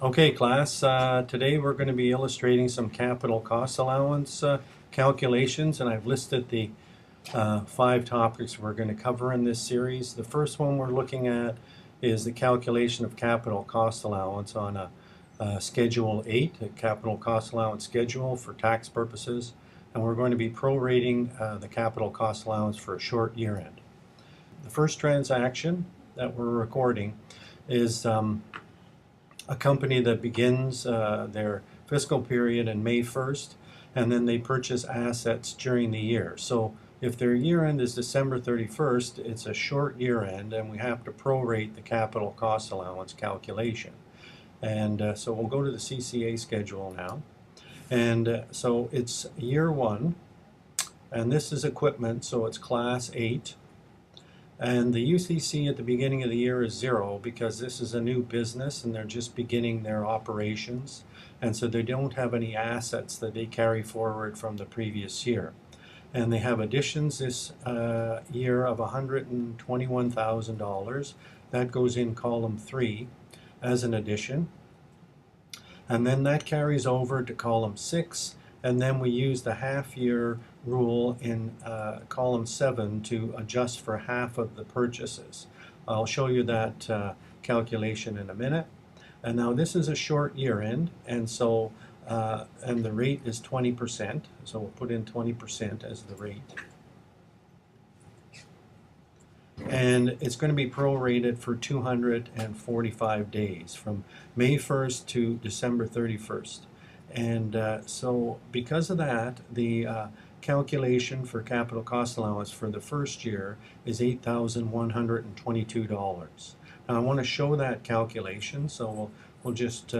Okay, class, today we're going to be illustrating some capital cost allowance calculations, and I've listed the 5 topics we're going to cover in this series. The first one we're looking at is the calculation of capital cost allowance on a Schedule 8, a capital cost allowance schedule for tax purposes, and we're going to be prorating the capital cost allowance for a short year end. The first transaction that we're recording is a company that begins their fiscal period in May 1st, and then they purchase assets during the year. So if their year end is December 31st, it's a short year end, and we have to prorate the capital cost allowance calculation. And so we'll go to the CCA schedule now. And so it's year 1, and this is equipment, so it's class 8. And the UCC at the beginning of the year is 0 because this is a new business and they're just beginning their operations. And so they don't have any assets that they carry forward from the previous year. And they have additions this year of $121,000. That goes in column 3 as an addition. And then that carries over to column 6. And then we use the half-year rule in column 7 to adjust for half of the purchases. I'll show you that calculation in a minute. And now this is a short year end, and so and the rate is 20%. So we'll put in 20% as the rate. And it's going to be prorated for 245 days from May 1st to December 31st. And so because of that, the calculation for capital cost allowance for the first year is $8,122. Now I want to show that calculation, so we'll just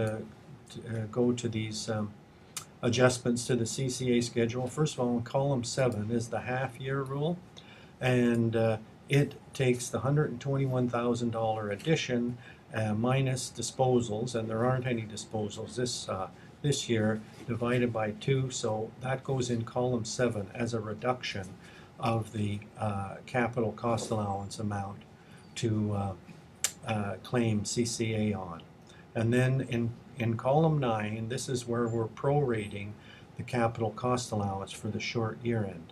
go to these adjustments to the CCA schedule. First of all, in column 7 is the half-year rule, and it takes the $121,000 addition minus disposals, and there aren't any disposals this year, divided by 2, so that goes in column 7 as a reduction of the capital cost allowance amount to claim CCA on. And then in column 9, this is where we're prorating the capital cost allowance for the short year end.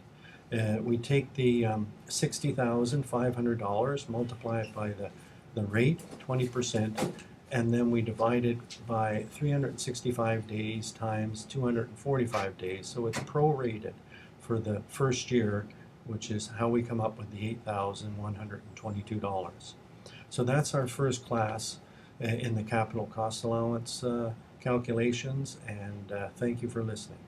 We take the $60,500, multiply it by the rate, 20%, and then we divide it by 365 days times 245 days. So it's prorated for the first year, which is how we come up with the $8,122. So that's our first class in the capital cost allowance calculations, and thank you for listening.